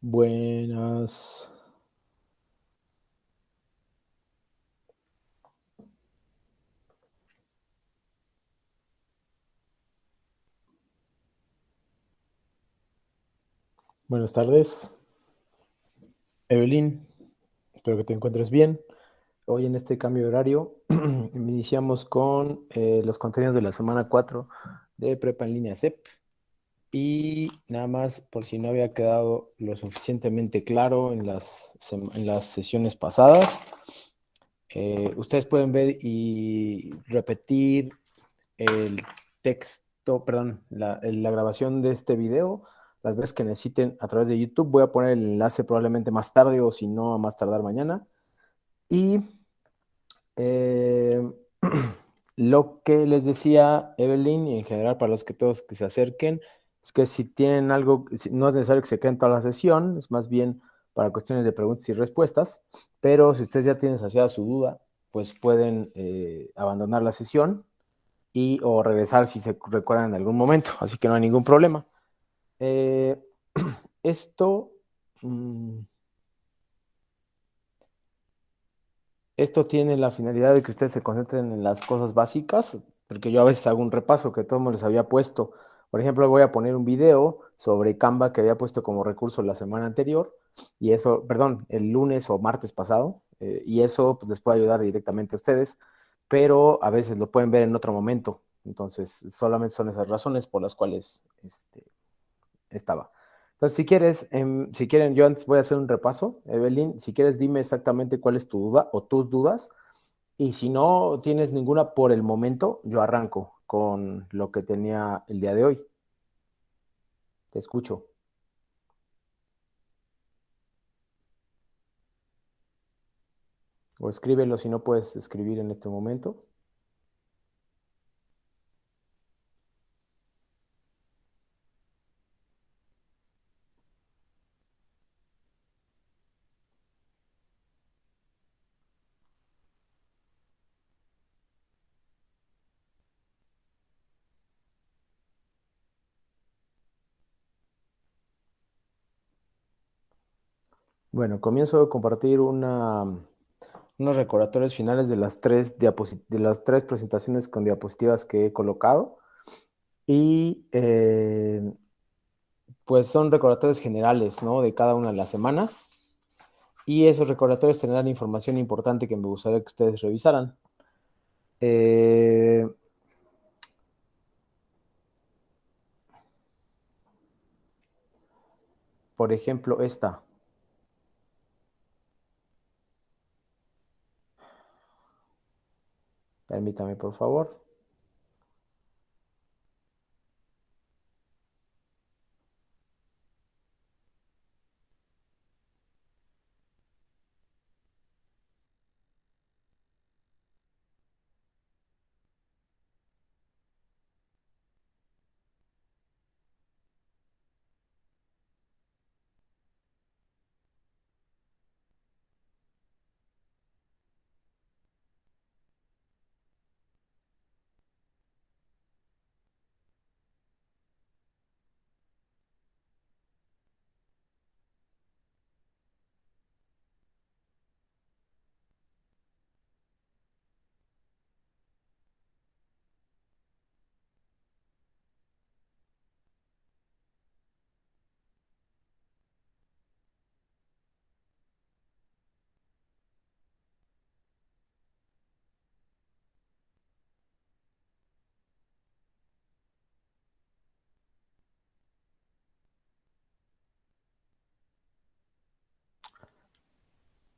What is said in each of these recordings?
Buenas. Buenas tardes, Evelyn. Espero que te encuentres bien. Hoy en este cambio de horario iniciamos con los contenidos de la semana 4 de Prepa en línea CEP. Y nada más, por si no había quedado lo suficientemente claro en las sesiones pasadas, ustedes pueden ver y repetir el texto, perdón, la grabación de este video las veces que necesiten a través de YouTube. Voy a poner el enlace probablemente más tarde o si no, a más tardar mañana. Y eh, lo que les decía Evelyn y en general para los que todos que se acerquen, es que si tienen algo, no es necesario que se queden toda la sesión, es más bien para cuestiones de preguntas y respuestas, pero si ustedes ya tienen saciada su duda, pues pueden abandonar la sesión y o regresar si se recuerdan en algún momento, así que no hay ningún problema. Eh, esto, mm, esto tiene la finalidad de que ustedes se concentren en las cosas básicas, porque yo a veces hago un repaso que todos les había puesto. Por ejemplo, voy a poner un video sobre Canva que había puesto como recurso la semana anterior, y eso, perdón, el lunes o martes pasado, y eso pues, les puede ayudar directamente a ustedes, pero a veces lo pueden ver en otro momento. Entonces, solamente son esas razones por las cuales estaba. Entonces, si quieres, si quieren, yo antes voy a hacer un repaso. Evelyn, si quieres, dime exactamente cuál es tu duda o tus dudas. Y si no tienes ninguna por el momento, yo arranco con lo que tenía el día de hoy. Te escucho. O escríbelo si no puedes escribir en este momento. Bueno, comienzo a compartir unos recordatorios finales de de las tres presentaciones con diapositivas que he colocado. Y pues son recordatorios generales, ¿no? De cada una de las semanas. Y esos recordatorios tendrán información importante que me gustaría que ustedes revisaran. Eh, por ejemplo, esta. Permítame, por favor.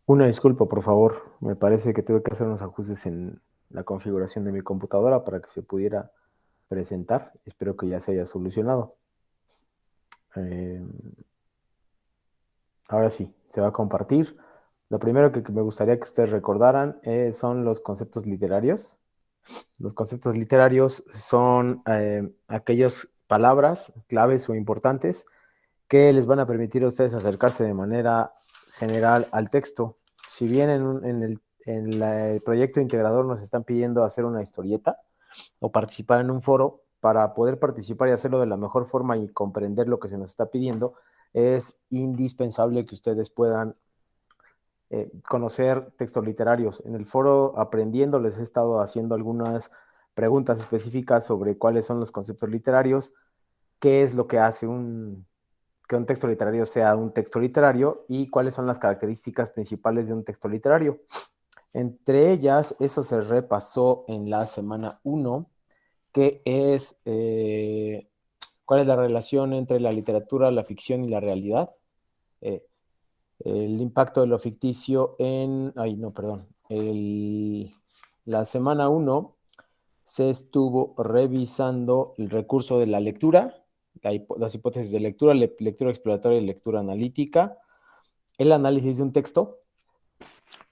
Una disculpa, por favor. Me parece que tuve que hacer unos ajustes en la configuración de mi computadora para que se pudiera presentar. Espero que ya se haya solucionado. Eh, ahora sí, se va a compartir. Lo primero que me gustaría que ustedes recordaran son los conceptos literarios. Los conceptos literarios son aquellas palabras claves o importantes que les van a permitir a ustedes acercarse de manera general al texto. Si bien el proyecto integrador nos están pidiendo hacer una historieta o participar en un foro, para poder participar y hacerlo de la mejor forma y comprender lo que se nos está pidiendo, es indispensable que ustedes puedan conocer textos literarios. En el foro Aprendiendo les he estado haciendo algunas preguntas específicas sobre cuáles son los conceptos literarios, qué es lo que hace que un texto literario sea un texto literario y cuáles son las características principales de un texto literario. Entre ellas, eso se repasó en la semana 1, que es cuál es la relación entre la literatura, la ficción y la realidad. El impacto de lo ficticio en... Ay, no, perdón. La semana 1 se estuvo revisando el recurso de la lectura, las hipótesis de lectura, lectura exploratoria y lectura analítica, el análisis de un texto,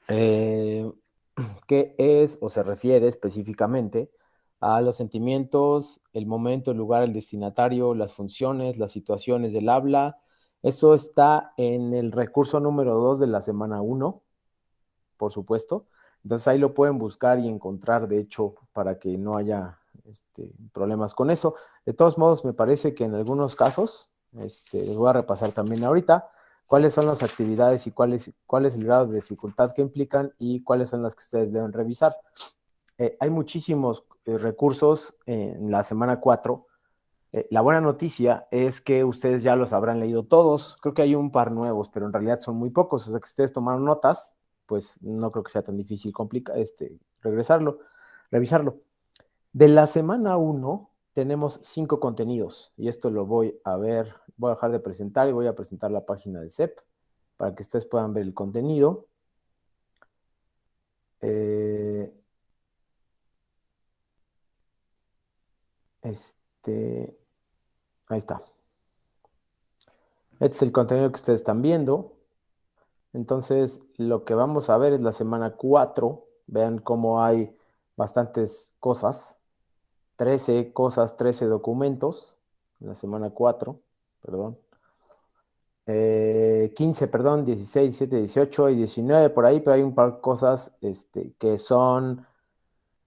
que es o se refiere específicamente a los sentimientos, el momento, el lugar, el destinatario, las funciones, las situaciones del habla. Eso está en el recurso número 2 de la semana 1, por supuesto. Entonces ahí lo pueden buscar y encontrar, de hecho, para que no haya problemas con eso. De todos modos, me parece que en algunos casos, les voy a repasar también ahorita, cuáles son las actividades y cuál es el grado de dificultad que implican y cuáles son las que ustedes deben revisar. Hay muchísimos recursos en la semana 4. La buena noticia es que ustedes ya los habrán leído todos. Creo que hay un par nuevos, pero en realidad son muy pocos. O sea que ustedes tomaron notas, pues no creo que sea tan difícil revisarlo. De la semana 1 tenemos 5 contenidos y esto lo voy a ver, voy a dejar de presentar y voy a presentar la página de CEP para que ustedes puedan ver el contenido. Ahí está. Este es el contenido que ustedes están viendo. Entonces, lo que vamos a ver es la semana 4. Vean cómo hay bastantes cosas. 13 cosas, 13 documentos. En la semana 4, perdón. 15, perdón, 16, 17, 18 y 19 por ahí, pero hay un par de cosas que son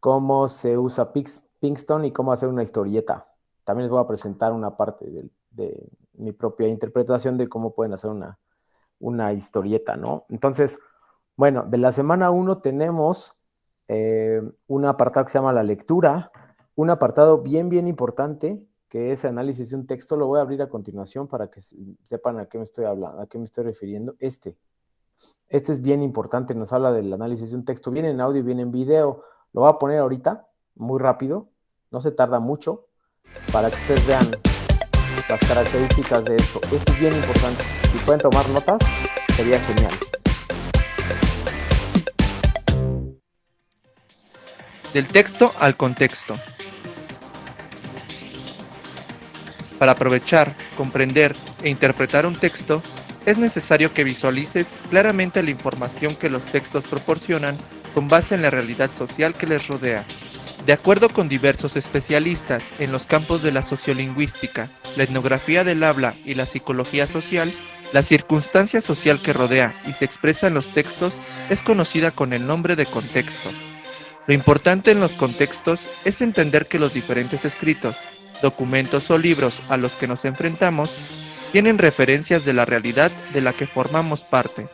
cómo se usa Pinkston y cómo hacer una historieta. También les voy a presentar una parte de mi propia interpretación de cómo pueden hacer una historieta, ¿no? Entonces, bueno, de la semana 1 tenemos un apartado que se llama la lectura, un apartado bien, bien importante, que es análisis de un texto. Lo voy a abrir a continuación para que sepan a qué me estoy hablando, a qué me estoy refiriendo. Este es bien importante, nos habla del análisis de un texto, viene en audio y viene en video. Lo voy a poner ahorita, muy rápido, no se tarda mucho, para que ustedes vean las características de esto. Esto es bien importante. Si pueden tomar notas, sería genial. Del texto al contexto. Para aprovechar, comprender e interpretar un texto, es necesario que visualices claramente la información que los textos proporcionan con base en la realidad social que les rodea. De acuerdo con diversos especialistas en los campos de la sociolingüística, la etnografía del habla y la psicología social, la circunstancia social que rodea y se expresa en los textos es conocida con el nombre de contexto. Lo importante en los contextos es entender que los diferentes escritos, documentos o libros a los que nos enfrentamos tienen referencias de la realidad de la que formamos parte.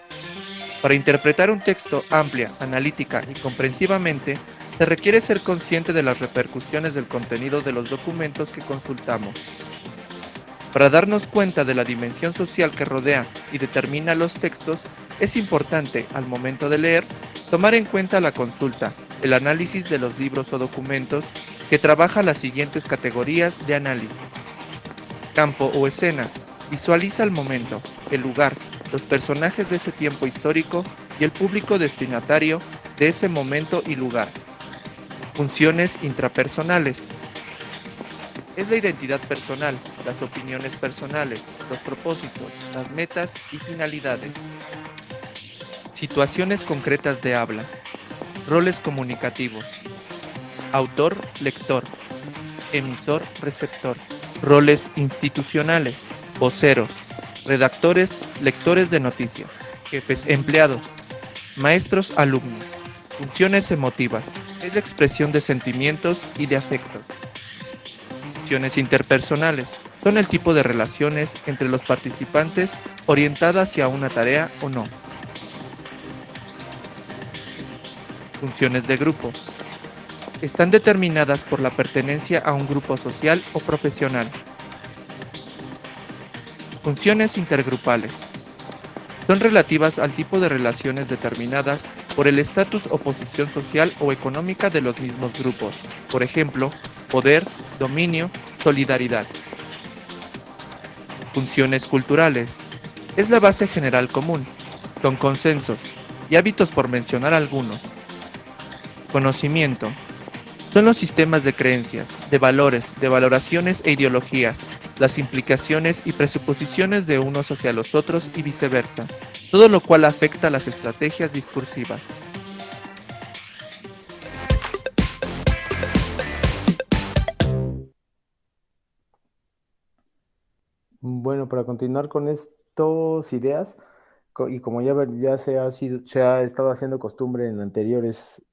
Para interpretar un texto amplia, analítica y comprensivamente, se requiere ser consciente de las repercusiones del contenido de los documentos que consultamos. Para darnos cuenta de la dimensión social que rodea y determina los textos, es importante, al momento de leer, tomar en cuenta la consulta, el análisis de los libros o documentos que trabaja las siguientes categorías de análisis. Campo o escena. Visualiza el momento, el lugar, los personajes de ese tiempo histórico y el público destinatario de ese momento y lugar. Funciones intrapersonales. Es la identidad personal, las opiniones personales, los propósitos, las metas y finalidades. Situaciones concretas de habla. Roles comunicativos. Autor, lector. Emisor, receptor. Roles institucionales. Voceros. Redactores, lectores de noticias. Jefes, empleados. Maestros, alumnos. Funciones emotivas. Es la expresión de sentimientos y de afectos. Funciones interpersonales. son el tipo de relaciones entre los participantes orientada hacia una tarea o no. Funciones de grupo. Están determinadas por la pertenencia a un grupo social o profesional. Funciones intergrupales. Son relativas al tipo de relaciones determinadas por el estatus o posición social o económica de los mismos grupos. Por ejemplo, poder, dominio, solidaridad. Funciones culturales. Es la base general común, con consensos y hábitos por mencionar algunos. Conocimiento. Son los sistemas de creencias, de valores, de valoraciones e ideologías, las implicaciones y presuposiciones de unos hacia los otros y viceversa, todo lo cual afecta a las estrategias discursivas. Bueno, para continuar con estas ideas, y como ya se ha estado haciendo costumbre en anteriores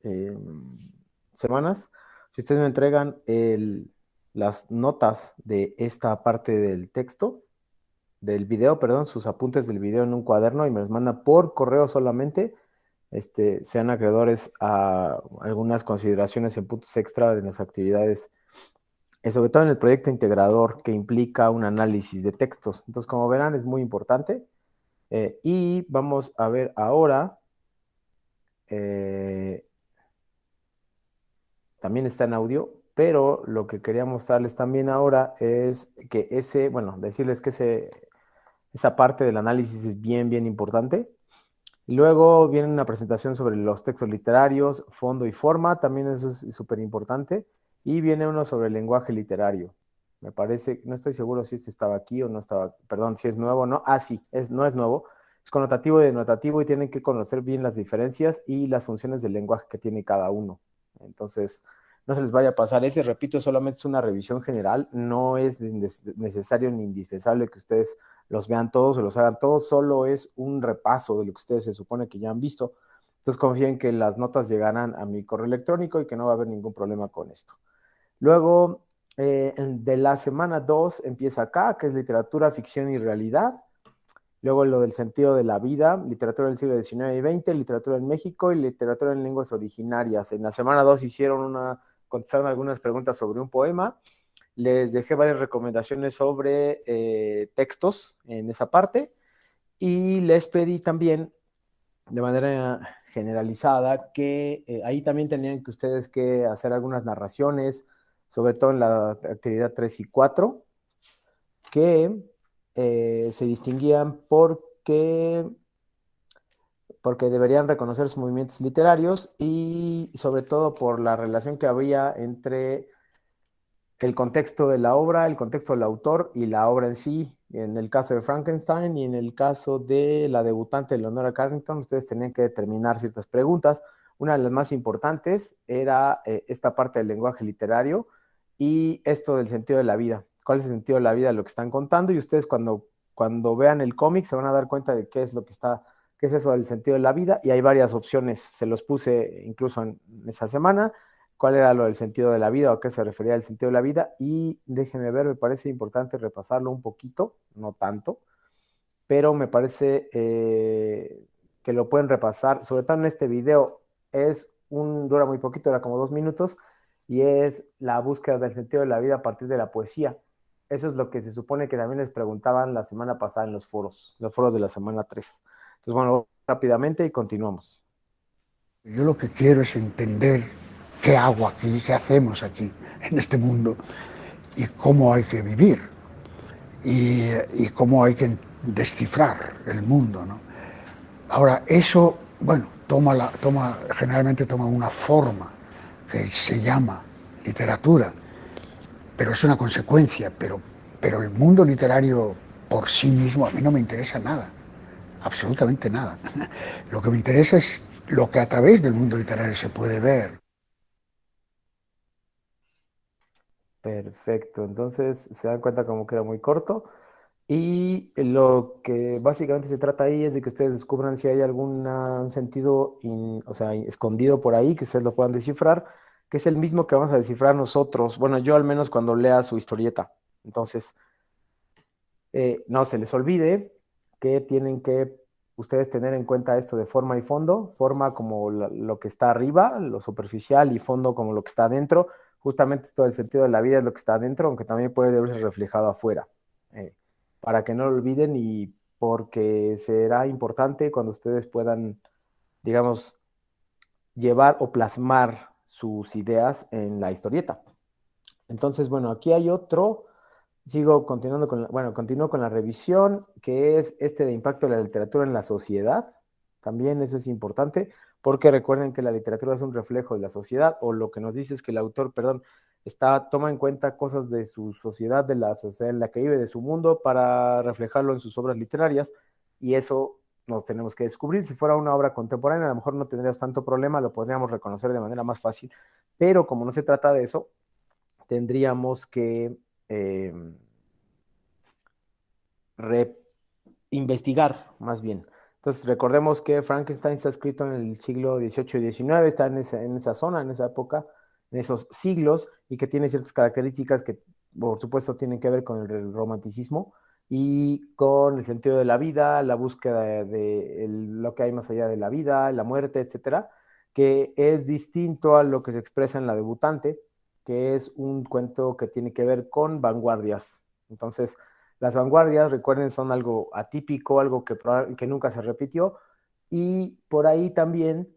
semanas, si ustedes me entregan las notas de esta parte del texto, del video, perdón, sus apuntes del video en un cuaderno y me los mandan por correo solamente, sean acreedores a algunas consideraciones en puntos extra de las actividades, sobre todo en el proyecto integrador que implica un análisis de textos. Entonces, como verán, es muy importante. Y vamos a ver ahora, también está en audio, pero lo que quería mostrarles también ahora es que decirles que esa parte del análisis es bien, bien importante. Luego viene una presentación sobre los textos literarios, fondo y forma, también eso es súper importante. Y viene uno sobre el lenguaje literario. Me parece, no estoy seguro si este estaba aquí o no estaba, perdón, si es nuevo o no. Ah, sí, no es nuevo. Es connotativo y denotativo y tienen que conocer bien las diferencias y las funciones del lenguaje que tiene cada uno. Entonces, no se les vaya a pasar ese, repito, solamente es una revisión general, no es necesario ni indispensable que ustedes los vean todos o los hagan todos, solo es un repaso de lo que ustedes se supone que ya han visto. Entonces confíen que las notas llegarán a mi correo electrónico y que no va a haber ningún problema con esto. Luego, de la semana 2 empieza acá, que es literatura, ficción y realidad. Luego lo del sentido de la vida, literatura del siglo XIX y XX, literatura en México y literatura en lenguas originarias. En la semana 2 contestaron algunas preguntas sobre un poema. Les dejé varias recomendaciones sobre textos en esa parte y les pedí también de manera generalizada que ahí también tenían que ustedes que hacer algunas narraciones, sobre todo en la actividad 3 y 4, que se distinguían porque deberían reconocer sus movimientos literarios y sobre todo por la relación que había entre el contexto de la obra, el contexto del autor y la obra en sí. En el caso de Frankenstein y en el caso de la debutante Leonora Carrington, ustedes tenían que determinar ciertas preguntas. Una de las más importantes era esta parte del lenguaje literario y esto del sentido de la vida. ¿Cuál es el sentido de la vida de lo que están contando? Y ustedes cuando vean el cómic se van a dar cuenta de qué es qué es eso del sentido de la vida. Y hay varias opciones, se los puse incluso en esa semana cuál era lo del sentido de la vida o a qué se refería el sentido de la vida. Y déjenme ver, me parece importante repasarlo un poquito, no tanto, pero me parece que lo pueden repasar, sobre todo en este video, dura muy poquito, era como 2 minutos, y es la búsqueda del sentido de la vida a partir de la poesía. Eso es lo que se supone que también les preguntaban la semana pasada en los foros de la semana 3. Entonces, bueno, rápidamente y continuamos. Yo lo que quiero es entender qué hago aquí, qué hacemos aquí, en este mundo, y cómo hay que vivir, y cómo hay que descifrar el mundo, ¿no? Ahora, eso, bueno, generalmente toma una forma que se llama literatura, pero es una consecuencia, pero el mundo literario por sí mismo a mí no me interesa nada, absolutamente nada. Lo que me interesa es lo que a través del mundo literario se puede ver. Perfecto, entonces se dan cuenta como que era muy corto y lo que básicamente se trata ahí es de que ustedes descubran si hay algún sentido, o sea, escondido por ahí, que ustedes lo puedan descifrar, que es el mismo que vamos a descifrar nosotros, bueno, yo al menos cuando lea su historieta. Entonces, No se les olvide que tienen que ustedes tener en cuenta esto de forma y fondo, forma como lo que está arriba, lo superficial, y fondo como lo que está adentro. Justamente todo el sentido de la vida es lo que está adentro, aunque también puede verse reflejado afuera. Eh, para que no lo olviden y porque será importante cuando ustedes puedan, digamos, llevar o plasmar sus ideas en la historieta. Entonces, bueno, aquí hay otro. Sigo continuando con bueno, continúo con la revisión, que es este de impacto de la literatura en la sociedad. También eso es importante, porque recuerden que la literatura es un reflejo de la sociedad, o lo que nos dice es que el autor, perdón, toma en cuenta cosas de su sociedad, de la sociedad en la que vive, de su mundo, para reflejarlo en sus obras literarias, y eso nos tenemos que descubrir. Si fuera una obra contemporánea, a lo mejor no tendríamos tanto problema, lo podríamos reconocer de manera más fácil, pero como no se trata de eso, tendríamos que eh, investigar más bien. Entonces, recordemos que Frankenstein está escrito en el siglo XVIII y XIX, está en esa zona, en esa época, en esos siglos, y que tiene ciertas características que, por supuesto, tienen que ver con el romanticismo y con el sentido de la vida, la búsqueda de lo que hay más allá de la vida, la muerte, etcétera, que es distinto a lo que se expresa en La Debutante, que es un cuento que tiene que ver con vanguardias. Entonces, las vanguardias, recuerden, son algo atípico, algo que nunca se repitió, y por ahí también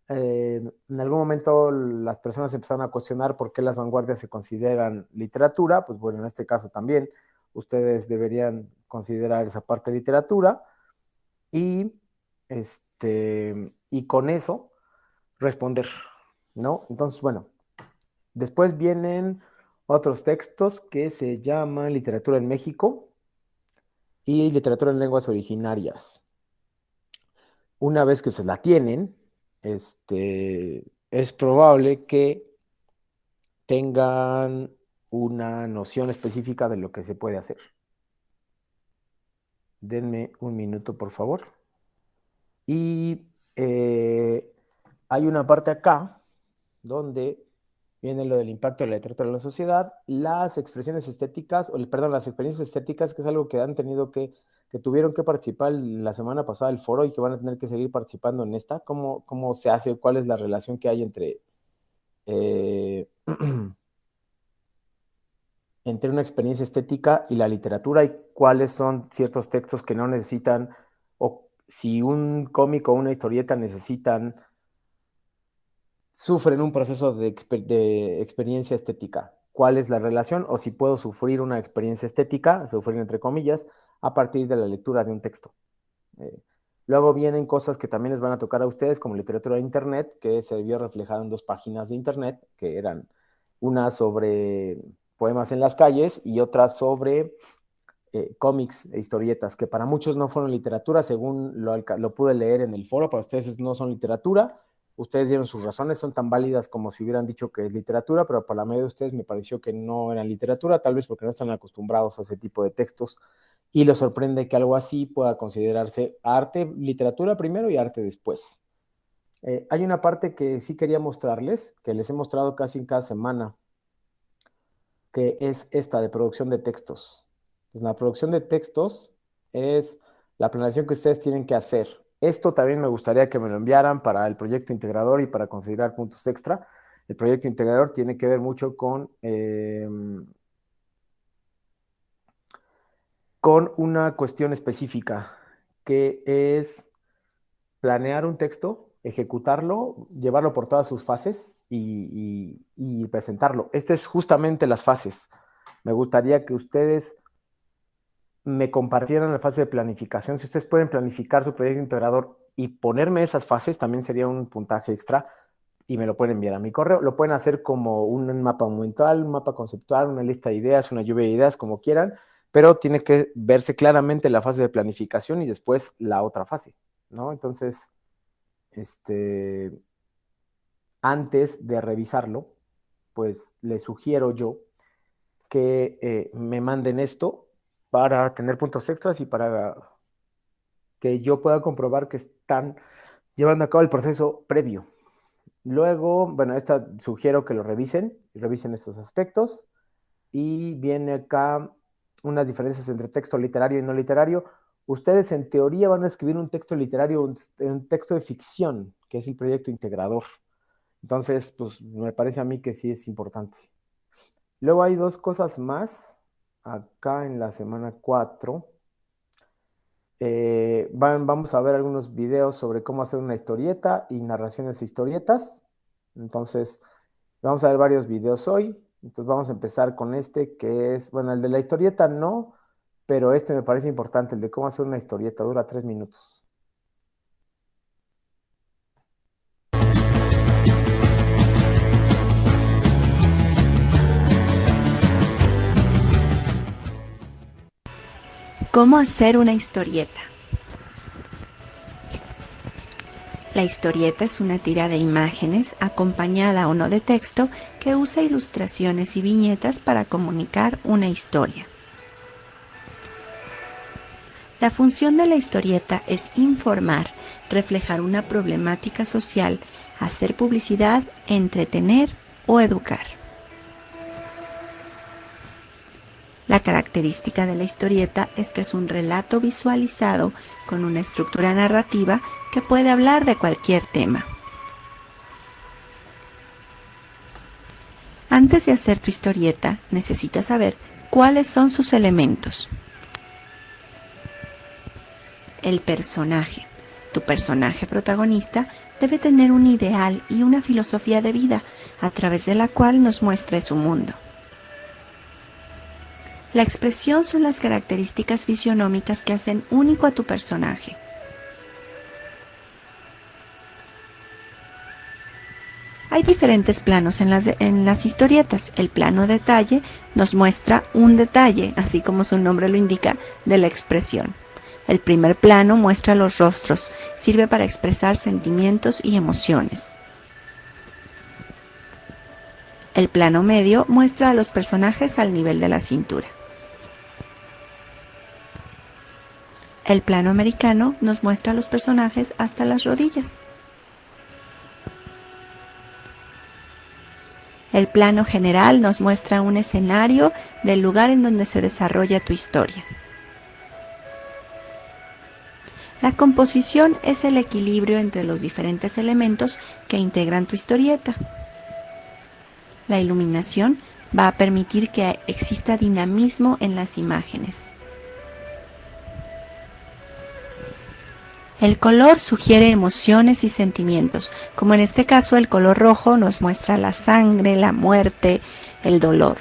en algún momento las personas empezaron a cuestionar por qué las vanguardias se consideran literatura. Pues bueno, en este caso también ustedes deberían considerar esa parte de literatura, y, y con eso responder, ¿no? Entonces, bueno, después vienen otros textos que se llaman Literatura en México y Literatura en Lenguas Originarias. Una vez que se la tienen, es probable que tengan una noción específica de lo que se puede hacer. Denme un minuto, por favor. Y hay una parte acá donde viene lo del impacto de la literatura en la sociedad, las expresiones estéticas, perdón, las experiencias estéticas, que es algo que han tenido que tuvieron que participar la semana pasada del foro y que van a tener que seguir participando en esta. ¿Cómo se hace? ¿Cuál es la relación que hay eh, entre una experiencia estética y la literatura, y cuáles son ciertos textos que no necesitan, o si un cómic o una historieta sufren un proceso de experiencia estética? ¿Cuál es la relación? O si puedo sufrir una experiencia estética, sufrir entre comillas, a partir de la lectura de un texto. Eh, Luego vienen cosas que también les van a tocar a ustedes, como literatura de Internet, que se vio reflejada en dos páginas de Internet, que eran una sobre poemas en las calles y otra sobre cómics e historietas, que para muchos no fueron literatura, según lo pude leer en el foro. Para ustedes no son literatura. Ustedes dieron sus razones, son tan válidas como si hubieran dicho que es literatura, pero para la mayoría de ustedes me pareció que no eran literatura, tal vez porque no están acostumbrados a ese tipo de textos, y les sorprende que algo así pueda considerarse arte, literatura primero y arte después. Hay una parte que sí quería mostrarles, que les he mostrado casi en cada semana, que es esta de producción de textos. Entonces, la producción de textos es la planeación que ustedes tienen que hacer. Esto también me gustaría que me lo enviaran para el proyecto integrador y para considerar puntos extra. El proyecto integrador tiene que ver mucho con una cuestión específica, que es planear un texto, ejecutarlo, llevarlo por todas sus fases y presentarlo. Estas es justamente las fases. Me gustaría que ustedes me compartieran la fase de planificación. Si ustedes pueden planificar su proyecto integrador y ponerme esas fases, también sería un puntaje extra, y me lo pueden enviar a mi correo. Lo pueden hacer como un mapa mental, un mapa conceptual, una lista de ideas, una lluvia de ideas, como quieran, pero tiene que verse claramente la fase de planificación y después la otra fase, ¿no? Entonces, este, antes de revisarlo, pues les sugiero yo que me manden esto para tener puntos extras y para que yo pueda comprobar que están llevando a cabo el proceso previo. Luego, bueno, sugiero que lo revisen, y revisen estos aspectos. Y viene acá unas diferencias entre texto literario y no literario. Ustedes en teoría van a escribir un texto literario, un texto de ficción, que es el proyecto integrador. Entonces, pues me parece a mí que sí es importante. Luego hay dos cosas más acá en la semana 4. Vamos a ver algunos videos sobre cómo hacer una historieta y narraciones de historietas. Entonces, vamos a ver varios videos hoy. Entonces, vamos a empezar con este que es, bueno, el de la historieta no, pero este me parece importante, el de cómo hacer una historieta, dura 3 minutos. ¿Cómo hacer una historieta? La historieta es una tira de imágenes, acompañada o no de texto, que usa ilustraciones y viñetas para comunicar una historia. La función de la historieta es informar, reflejar una problemática social, hacer publicidad, entretener o educar. La característica de la historieta es que es un relato visualizado con una estructura narrativa que puede hablar de cualquier tema. Antes de hacer tu historieta, necesitas saber cuáles son sus elementos. El personaje. Tu personaje protagonista debe tener un ideal y una filosofía de vida a través de la cual nos muestre su mundo. La expresión son las características fisionómicas que hacen único a tu personaje. Hay diferentes planos en las historietas. El plano detalle nos muestra un detalle, así como su nombre lo indica, de la expresión. El primer plano muestra los rostros, sirve para expresar sentimientos y emociones. El plano medio muestra a los personajes al nivel de la cintura. El plano americano nos muestra a los personajes hasta las rodillas. El plano general nos muestra un escenario del lugar en donde se desarrolla tu historia. La composición es el equilibrio entre los diferentes elementos que integran tu historieta. La iluminación va a permitir que exista dinamismo en las imágenes. El color sugiere emociones y sentimientos, como en este caso el color rojo nos muestra la sangre, la muerte, el dolor.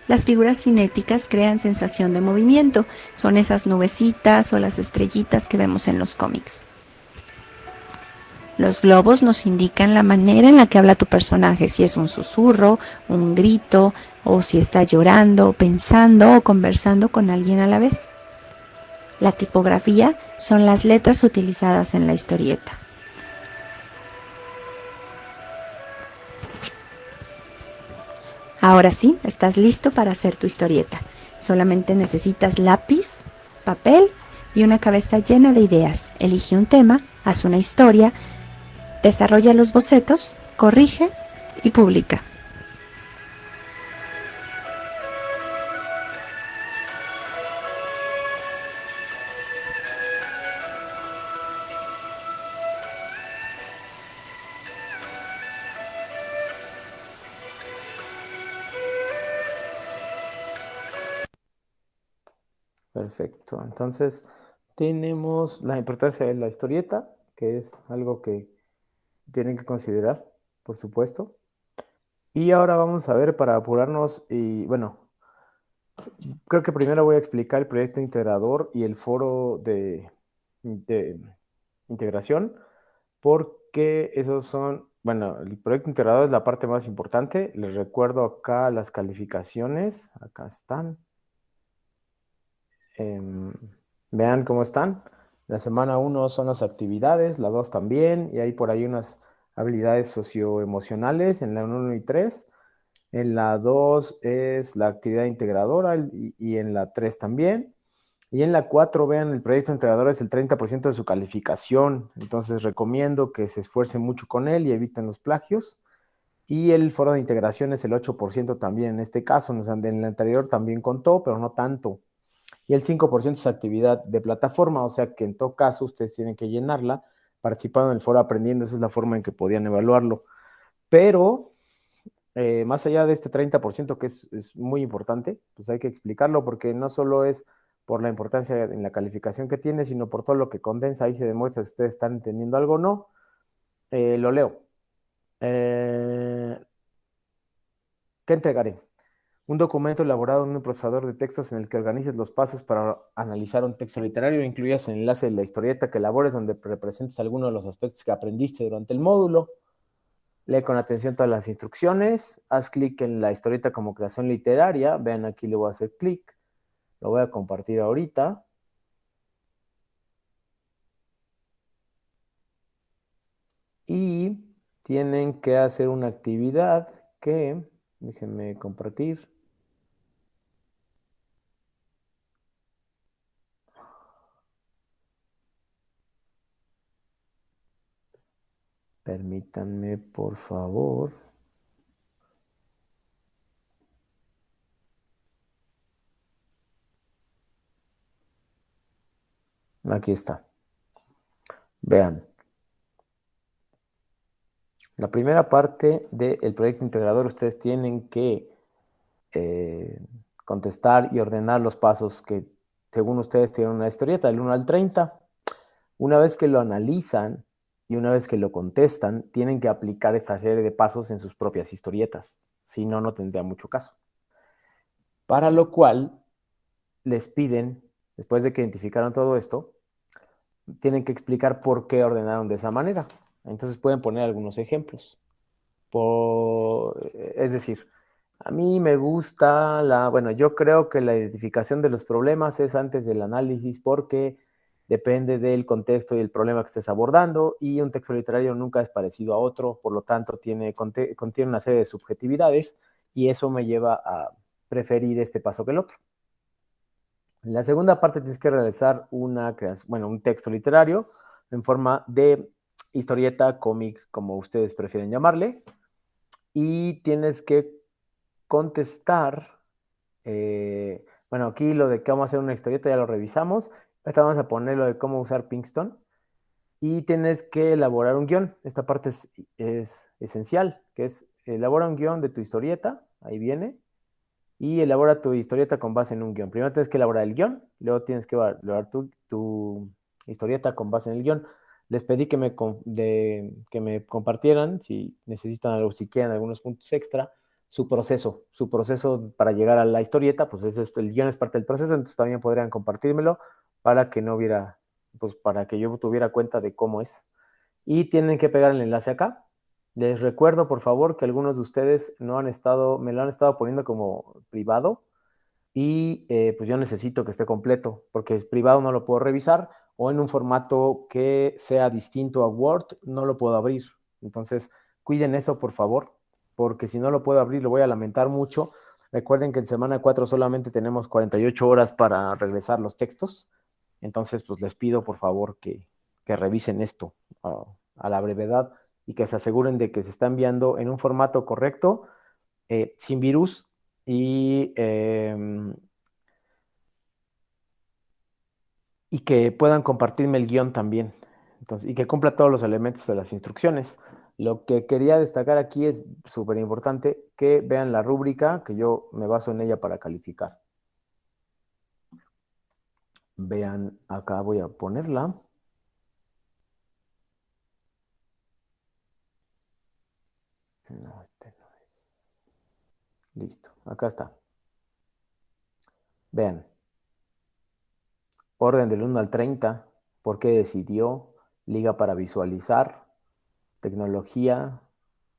Las figuras cinéticas crean sensación de movimiento, son esas nubecitas o las estrellitas que vemos en los cómics. Los globos nos indican la manera en la que habla tu personaje, si es un susurro, un grito, o si está llorando, pensando o conversando con alguien a la vez. La tipografía son las letras utilizadas en la historieta. Ahora sí, estás listo para hacer tu historieta. Solamente necesitas lápiz, papel y una cabeza llena de ideas. Elige un tema, haz una historia, desarrolla los bocetos, corrige y publica. Perfecto. Entonces, tenemos la importancia de la historieta, que es algo que tienen que considerar, por supuesto. Y ahora vamos a ver para apurarnos y, bueno, creo que primero voy a explicar el proyecto integrador y el foro de integración, porque esos son, bueno, el proyecto integrador es la parte más importante. Les recuerdo acá las calificaciones, acá están. Em, Vean cómo están. La semana 1 son las actividades, la 2 también, y hay por ahí unas habilidades socioemocionales en la 1 y 3. En la 2 es la actividad integradora y en la 3 también. Y en la 4, vean, el proyecto integrador es el 30% de su calificación. Entonces recomiendo que se esfuercen mucho con él y eviten los plagios. Y el foro de integración es el 8% también en este caso. O sea, en el anterior también contó, pero no tanto. Y el 5% es actividad de plataforma, o sea que en todo caso ustedes tienen que llenarla participando en el foro aprendiendo. Esa es la forma en que podían evaluarlo. Pero más allá de este 30% que es muy importante, pues hay que explicarlo porque no solo es por la importancia en la calificación que tiene, sino por todo lo que condensa. Ahí se demuestra si ustedes están entendiendo algo o no. Lo leo. ¿Qué entregaré? Un documento elaborado en un procesador de textos en el que organices los pasos para analizar un texto literario, incluyas el enlace de la historieta que elabores donde representes alguno de los aspectos que aprendiste durante el módulo. Lee con atención todas las instrucciones, haz clic en la historieta como creación literaria, vean aquí le voy a hacer clic, lo voy a compartir ahorita. Y tienen que hacer una actividad que, déjenme compartir. Permítanme, por favor. Aquí está. Vean. La primera parte del proyecto integrador, ustedes tienen que contestar y ordenar los pasos que, según ustedes, tienen una historieta del 1 al 30. Una vez que lo analizan y una vez que lo contestan, tienen que aplicar esta serie de pasos en sus propias historietas. Si no, no tendría mucho caso. Para lo cual, les piden, después de que identificaron todo esto, tienen que explicar por qué ordenaron de esa manera. Entonces pueden poner algunos ejemplos. Es decir, a mí me gusta bueno, yo creo que la identificación de los problemas es antes del análisis porque depende del contexto y el problema que estés abordando y un texto literario nunca es parecido a otro, por lo tanto contiene una serie de subjetividades y eso me lleva a preferir este paso que el otro. En la segunda parte tienes que realizar un texto literario en forma de historieta, cómic, como ustedes prefieren llamarle, y tienes que contestar, bueno, aquí lo de cómo hacer una historieta ya lo revisamos, ahorita vamos a poner lo de cómo usar Pinkston, y tienes que elaborar un guión. Esta parte es esencial, que es elabora un guión de tu historieta, ahí viene, y elabora tu historieta con base en un guión. Primero tienes que elaborar el guión, luego tienes que elaborar tu historieta con base en el guión. Les pedí que que me compartieran, si necesitan algo, si quieren algunos puntos extra, su proceso para llegar a la historieta, pues el guión es parte del proceso, entonces también podrían compartírmelo para que no hubiera, pues para que yo tuviera cuenta de cómo es. Y tienen que pegar el enlace acá. Les recuerdo, por favor, que algunos de ustedes me lo han estado poniendo como privado y pues yo necesito que esté completo, porque es privado, no lo puedo revisar, o en un formato que sea distinto a Word, no lo puedo abrir. Entonces, cuiden eso, por favor, porque si no lo puedo abrir, lo voy a lamentar mucho. Recuerden que en semana 4 solamente tenemos 48 horas para regresar los textos. Entonces, pues les pido, por favor, que revisen esto a la brevedad y que se aseguren de que se está enviando en un formato correcto, sin virus y que puedan compartirme el guión también. Entonces, y que cumpla todos los elementos de las instrucciones. Lo que quería destacar aquí es súper importante que vean la rúbrica, que yo me baso en ella para calificar. Vean, acá voy a ponerla. No, este no es. Listo, acá está. Vean. Orden del 1 al 30, por qué decidió, liga para visualizar, tecnología,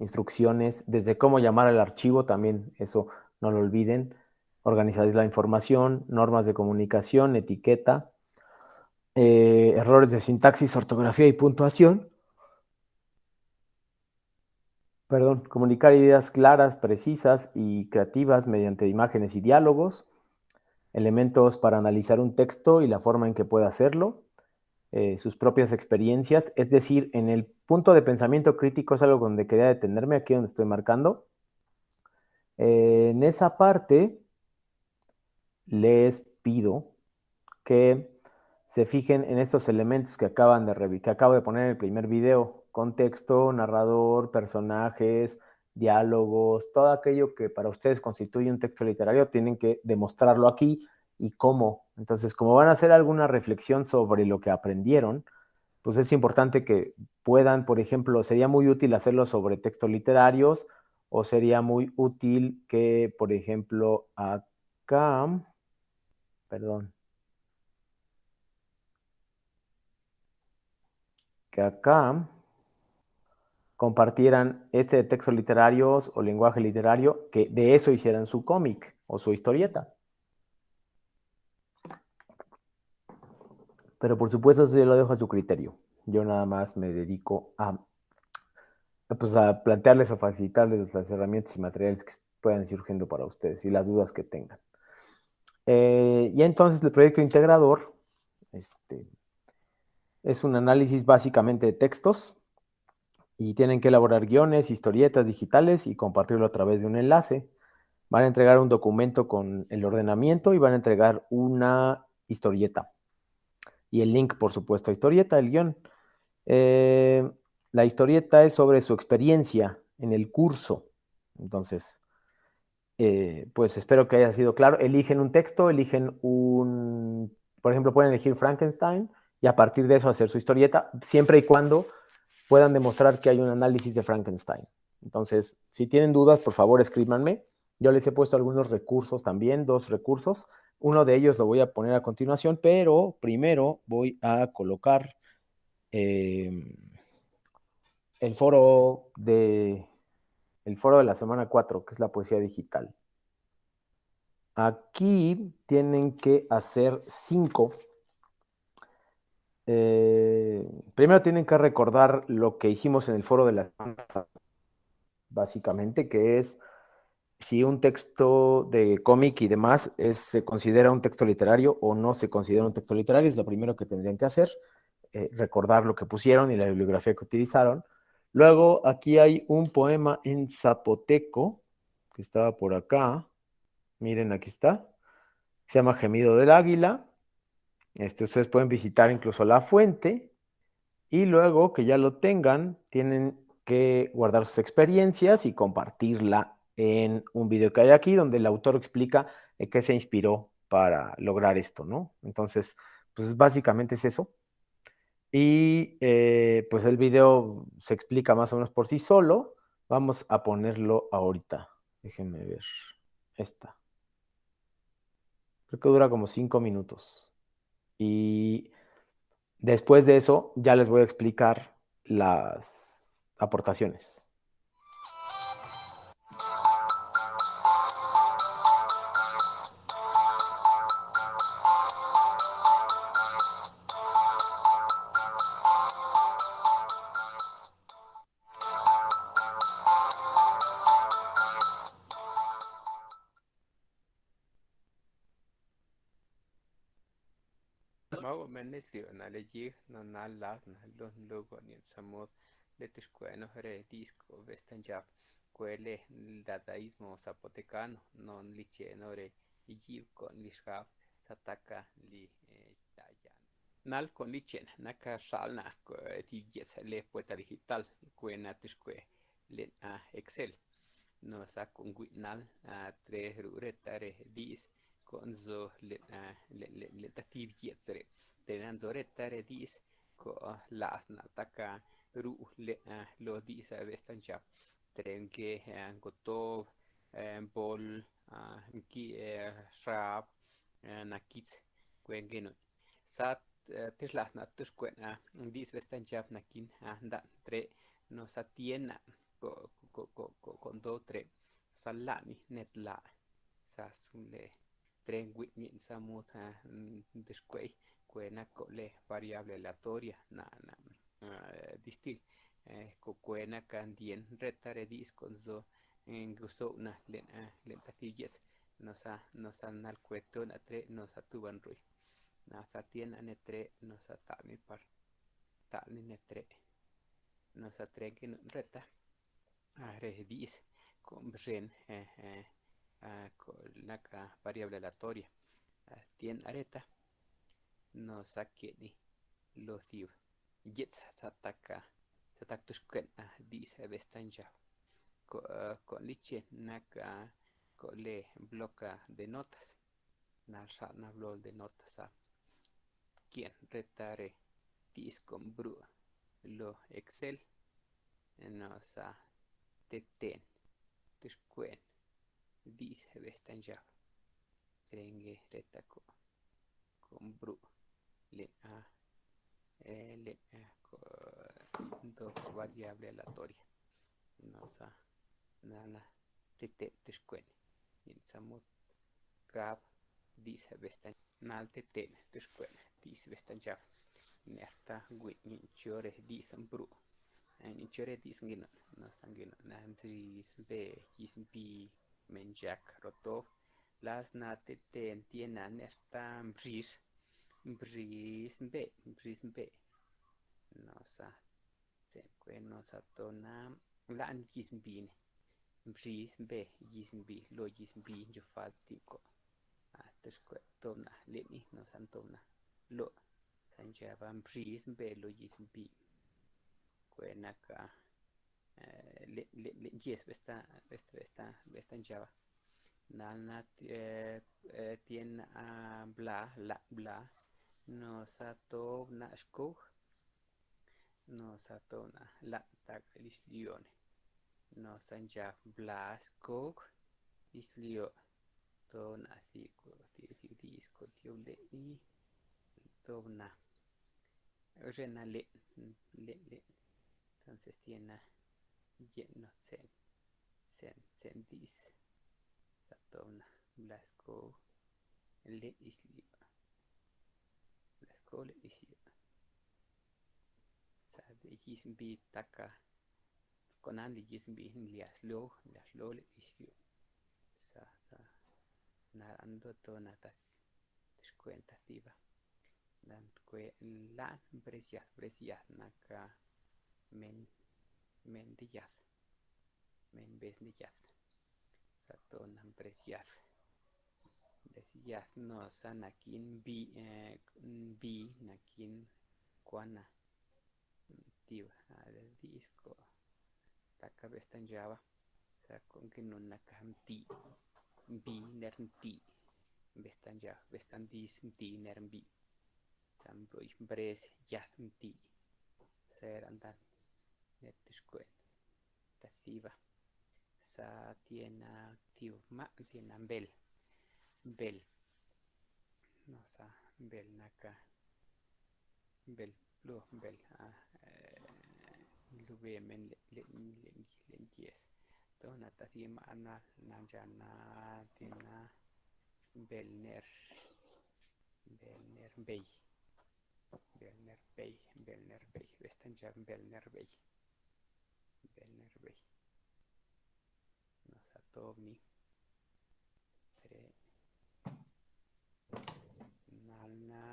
instrucciones, desde cómo llamar al archivo, también eso no lo olviden, organizar la información, normas de comunicación, etiqueta, errores de sintaxis, ortografía y puntuación, comunicar ideas claras, precisas y creativas mediante imágenes y diálogos, elementos para analizar un texto y la forma en que puede hacerlo, sus propias experiencias. Es decir, en el punto de pensamiento crítico es algo donde quería detenerme, aquí donde estoy marcando. En esa parte les pido que se fijen en estos elementos que que acabo de poner en el primer video: contexto, narrador, personajes, diálogos, todo aquello que para ustedes constituye un texto literario, tienen que demostrarlo aquí y cómo. Entonces, como van a hacer alguna reflexión sobre lo que aprendieron, pues es importante que puedan, por ejemplo, sería muy útil hacerlo sobre textos literarios, o sería muy útil que, por ejemplo, acá, perdón, que acá compartieran este de textos literarios o lenguaje literario, que de eso hicieran su cómic o su historieta. Pero por supuesto eso yo lo dejo a su criterio. Yo nada más me dedico pues, a plantearles o facilitarles las herramientas y materiales que puedan ir surgiendo para ustedes y las dudas que tengan. Y entonces el proyecto integrador es un análisis básicamente de textos, y tienen que elaborar guiones, historietas digitales y compartirlo a través de un enlace. Van a entregar un documento con el ordenamiento y van a entregar una historieta. Y el link, por supuesto, a historieta, el guión. Eh, la historieta es sobre su experiencia en el curso. Entonces, pues espero que haya sido claro. Eligen un texto, por ejemplo, pueden elegir Frankenstein y a partir de eso hacer su historieta, siempre y cuando puedan demostrar que hay un análisis de Frankenstein. Entonces, si tienen dudas, por favor, escríbanme. Yo les he puesto algunos recursos también, 2 recursos. Uno de ellos lo voy a poner a continuación, pero primero voy a colocar eh, el el foro de la semana 4, que es la poesía digital. Aquí tienen que hacer 5. Primero tienen que recordar lo que hicimos en el foro de la semana pasada, básicamente, que es si un texto de cómic y demás se considera un texto literario o no se considera un texto literario. Es lo primero que tendrían que hacer, recordar lo que pusieron y la bibliografía que utilizaron. Luego, aquí hay un poema en zapoteco, que estaba por acá. Miren, aquí está. Se llama Gemido del Águila. Ustedes pueden visitar incluso la fuente. Y luego que ya lo tengan, tienen que guardar sus experiencias y compartirla en un video que hay aquí, donde el autor explica en qué se inspiró para lograr esto, ¿no? Entonces, pues básicamente es eso. Y pues el video se explica más o menos por sí solo. Vamos a ponerlo ahorita. Déjenme ver. Esta. Creo que dura como 5 minutos. Y después de eso, ya les voy a explicar las aportaciones. Mau menesli na lejig na las na los logo ni samod de tiscueno re disco vestanjap cuele dadaísmo zapotecano non licheno re yib con lishaf sataka li tayan nal con lichen naka shalna ti yes le poeta digital cuena tiscue le excel no sa con nal tre ruretare dis con zo le tativ yetsre tenan zoretare dis ko lasna taka ru le lo dis vestancha trenke gotov bol ki shrap nakits kwengeno sat tislasna tuskwen dis vestancha nakin da tre no satiena con do tre salani netla sasule tren witnin samut desquei cuena le variable aleatoria distil cuena candien retare dis con zo en gusto na len tatillas nos a nal cueto na tre nos atuban rui na sa tien anetre no sa talmi par talni netre no sa trenki no reta redis con bren con naka variable aleatoria tien areta no sa keni lo thiv jets sa tak tushkuen dis bestanja con liche naka ko le bloca de notas na sa na blol de notas quien retare dis con bru lo excel no sa teten tushkuen dis bestanja trenge reta con bru le do variable aleatoria no sa nana tete tushkuen in samut grab dis bestan nal tete tushkuen dis bestanja nerta gwi in chore dis bru in chore dis ngino no sangino na dis be is bi menjak rotov las na tete tiena nerta bris be no sa se no sa tona lan gisbine bris be gisbi lo gisbi jo fatico tushkue tona leni no san tona lo sanjava bris be lo gisbi kuenaka le yes besta java nalna tien bla no sa to na skog no sa to na la tak lislione no sanja bla skog lislio to na disco le i to na rena le entonces tiene lleno sen dis satona blasco le islio blasco le islio sa de gisbi taka konan de gisbi liaslo le islio sa narando tona ta descuenta tiba dan que la bresia naka men de yaz men bes de yaz satona bresia no sanakin bi nakin kwana tiba disco taka bestan java sa con que no nakamti bi nerti bestan java bestan dis ti nerbi sambroi bres yathmti ser andan netishkuen tasiva sa tiena tiu ma tiena bel no sa bel naka bel plu bel lube men le yes to na tasima ana nanjana tiena belner bey Belner Bey bestanja Belner Bey no sa tobni tre nalna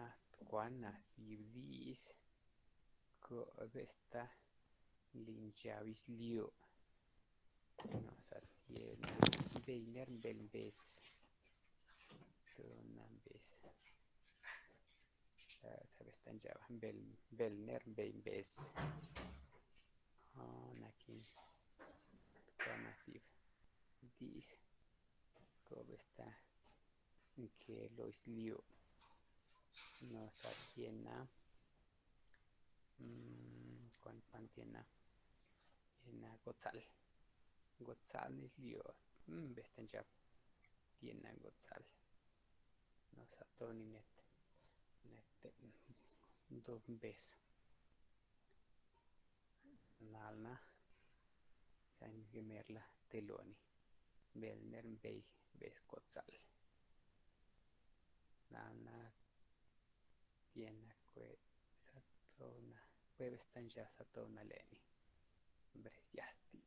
kwana sibdis ko besta linjavis lio no sa tiena Beiner Belbes Tonambes sa bestanja Belner Belbes nakin kwana sib dis ko besta que lo islio no sa tiena cuan tiena Gotzal islio bestanja tiena Gotzal no sa toni net do bes nalna san gemerla teloni Belner Bey bes Gotzal nalna tiena que satona bestanja satona leni bresiasti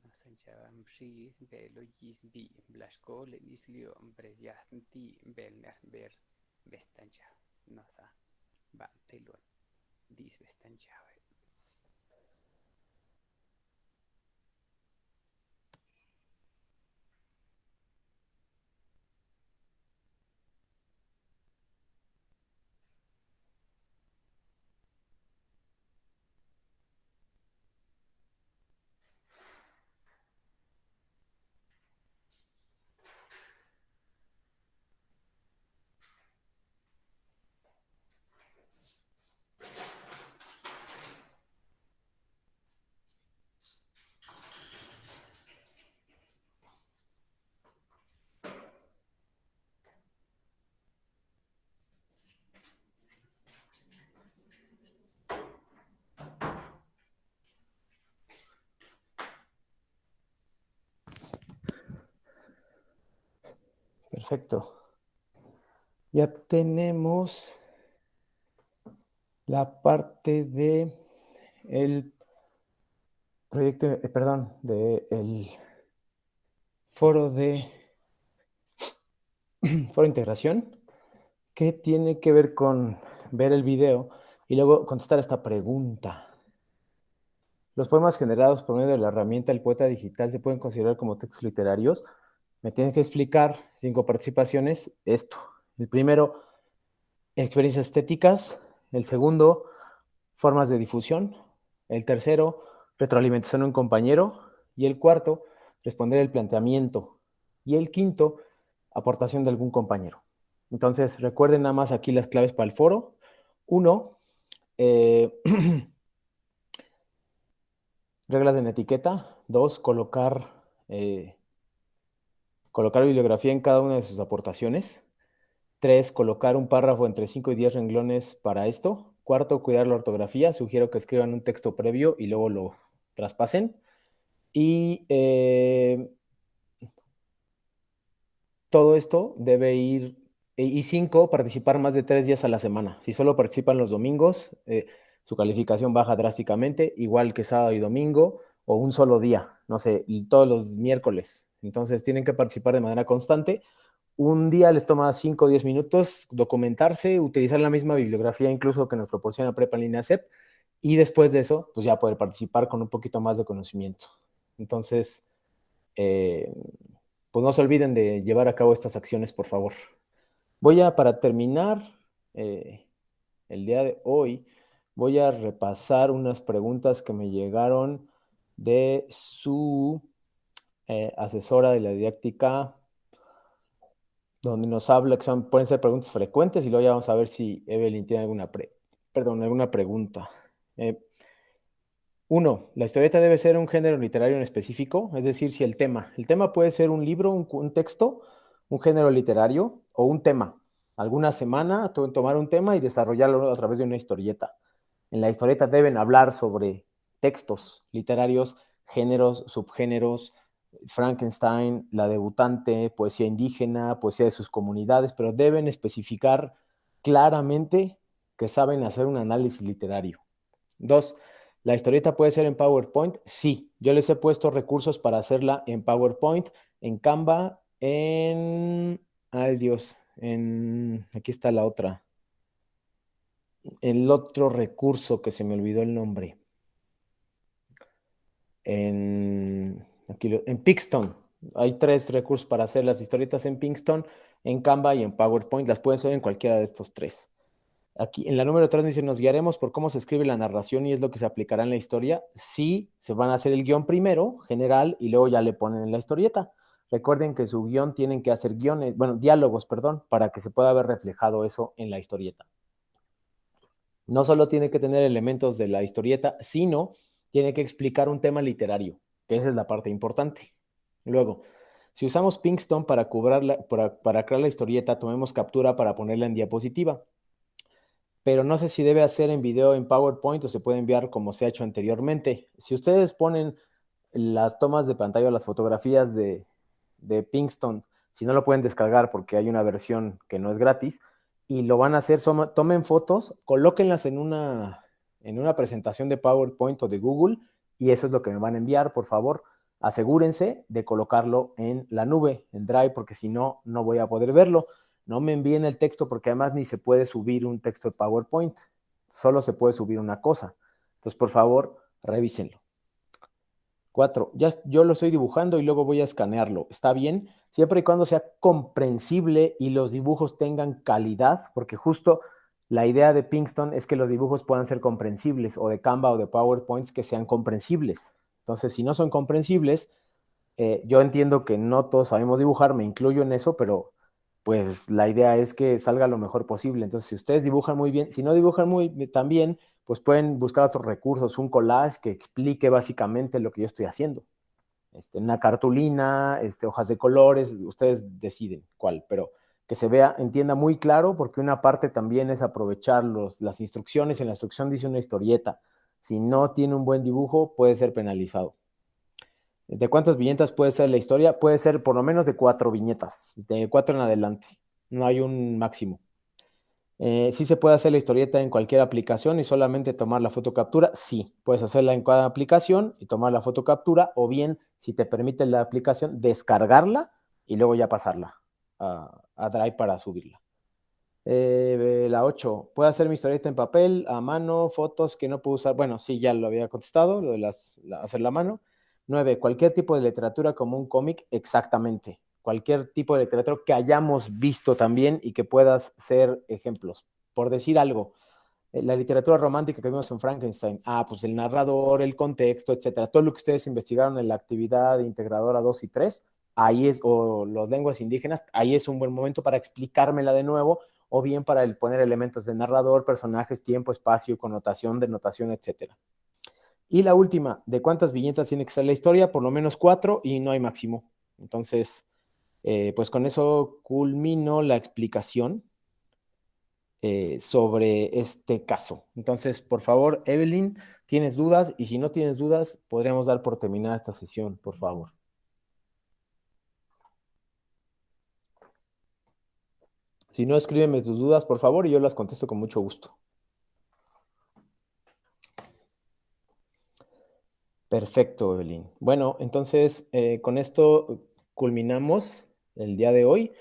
no san Bestanjava Mris Belo Yisbi Blascole Islio Brezyanti Belner Ber Bestanjava Nosa Bantelon Dis Bestanjava. Perfecto. Ya tenemos la parte de el proyecto, perdón, de el foro de integración, que tiene que ver con ver el video y luego contestar esta pregunta. Los poemas generados por medio de la herramienta El Poeta Digital se pueden considerar como textos literarios. Me tienen que explicar 5 participaciones esto. El primero, experiencias estéticas. El segundo, formas de difusión. El tercero, retroalimentación de un compañero. Y el cuarto, responder el planteamiento. Y el quinto, aportación de algún compañero. Entonces, recuerden nada más aquí las claves para el foro. 1, reglas en etiqueta. 2, colocar bibliografía en cada una de sus aportaciones. 3, colocar un párrafo entre 5 y 10 renglones para esto. 4, cuidar la ortografía. Sugiero que escriban un texto previo y luego lo traspasen. Y todo esto debe ir. Y 5, participar más de 3 días a la semana. Si solo participan los domingos, su calificación baja drásticamente, igual que sábado y domingo, o un solo día, no sé, todos los miércoles. Entonces tienen que participar de manera constante. Un día les toma 5 o 10 minutos documentarse, utilizar la misma bibliografía incluso que nos proporciona Prepa en línea CEP, y después de eso, pues ya poder participar con un poquito más de conocimiento. Entonces, pues no se olviden de llevar a cabo estas acciones, por favor. Para terminar el día de hoy, voy a repasar unas preguntas que me llegaron de su asesora de la didáctica, donde nos habla que pueden ser preguntas frecuentes y luego ya vamos a ver si Evelyn tiene alguna pregunta. 1. La historieta debe ser un género literario en específico, es decir, si el tema puede ser un libro, un texto, un género literario o un tema. Alguna semana tomar un tema y desarrollarlo a través de una historieta. En la historieta deben hablar sobre textos literarios, géneros, subgéneros, Frankenstein, La debutante, poesía indígena, poesía de sus comunidades, pero deben especificar claramente que saben hacer un análisis literario. 2. ¿La historieta puede ser en PowerPoint? Sí, yo les he puesto recursos para hacerla en PowerPoint, en Canva, ay Dios, aquí está la otra. El otro recurso que se me olvidó el nombre. En Pixton. Hay 3 recursos para hacer las historietas en Pixton, en Canva y en PowerPoint. Las pueden hacer en cualquiera de estos 3. Aquí en la número 3 dice, nos guiaremos por cómo se escribe la narración y es lo que se aplicará en la historia. Sí, se van a hacer el guión primero, general, y luego ya le ponen en la historieta. Recuerden que su guión tienen que hacer diálogos, para que se pueda ver reflejado eso en la historieta. No solo tiene que tener elementos de la historieta, sino tiene que explicar un tema literario, que esa es la parte importante. Luego, si usamos Pinkston para crear la historieta, tomemos captura para ponerla en diapositiva. Pero no sé si debe hacer en video en PowerPoint o se puede enviar como se ha hecho anteriormente. Si ustedes ponen las tomas de pantalla o las fotografías de Pinkston, si no lo pueden descargar porque hay una versión que no es gratis, y lo van a hacer, tomen fotos, colóquenlas en una presentación de PowerPoint o de Google, y eso es lo que me van a enviar, por favor. asegúrense de colocarlo en la nube, en Drive, porque si no, no voy a poder verlo. No me envíen el texto porque además ni se puede subir un texto de PowerPoint, solo se puede subir una cosa. Entonces, por favor, revísenlo. 4. Ya yo lo estoy dibujando y luego voy a escanearlo. ¿Está bien? Siempre y cuando sea comprensible y los dibujos tengan calidad, porque justo la idea de Pinkston es que los dibujos puedan ser comprensibles, o de Canva o de PowerPoints que sean comprensibles. Entonces, si no son comprensibles, yo entiendo que no todos sabemos dibujar, me incluyo en eso, pero pues la idea es que salga lo mejor posible. Entonces, si ustedes dibujan muy bien, si no dibujan muy tan bien, pues pueden buscar otros recursos, un collage que explique básicamente lo que yo estoy haciendo. Una cartulina, hojas de colores, ustedes deciden cuál, pero que se vea, entienda muy claro, porque una parte también es aprovechar las instrucciones. En la instrucción dice una historieta. Si no tiene un buen dibujo, puede ser penalizado. ¿De cuántas viñetas puede ser la historia? Puede ser por lo menos de 4 viñetas, de 4 en adelante. No hay un máximo. ¿Sí se puede hacer la historieta en cualquier aplicación y solamente tomar la fotocaptura? Sí, puedes hacerla en cada aplicación y tomar la fotocaptura, o bien, si te permite la aplicación, descargarla y luego ya pasarla a Drive para subirla. La 8, ¿puedo hacer mi historieta en papel, a mano, fotos que no puedo usar? Bueno, sí, ya lo había contestado, lo de hacerla a mano. 9, cualquier tipo de literatura como un cómic, exactamente. Cualquier tipo de literatura que hayamos visto también y que puedas ser ejemplos. Por decir algo, la literatura romántica que vimos en Frankenstein, pues el narrador, el contexto, etcétera, todo lo que ustedes investigaron en la actividad integradora 2 y 3, ahí es, o las lenguas indígenas, ahí es un buen momento para explicármela de nuevo, o bien para poner elementos de narrador, personajes, tiempo, espacio, connotación, denotación, etcétera. Y la última, ¿de cuántas viñetas tiene que ser la historia? Por lo menos 4 y no hay máximo. Entonces, pues con eso culmino la explicación sobre este caso. Entonces, por favor, Evelyn, ¿tienes dudas? Y si no tienes dudas, podríamos dar por terminada esta sesión, por favor. Si no, escríbeme tus dudas, por favor, y yo las contesto con mucho gusto. Perfecto, Evelyn. Bueno, entonces, con esto culminamos el día de hoy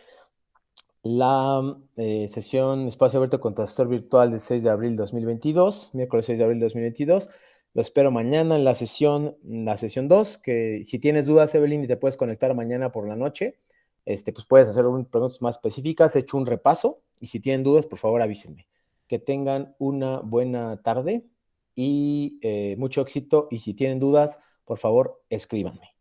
la sesión Espacio Abierto con Asesor Virtual del 6 de abril 2022, miércoles 6 de abril 2022. Lo espero mañana en la sesión 2, que si tienes dudas, Evelyn, y te puedes conectar mañana por la noche, pues puedes hacer preguntas más específicas, he hecho un repaso, y si tienen dudas, por favor avísenme. Que tengan una buena tarde y mucho éxito, y si tienen dudas, por favor, escríbanme.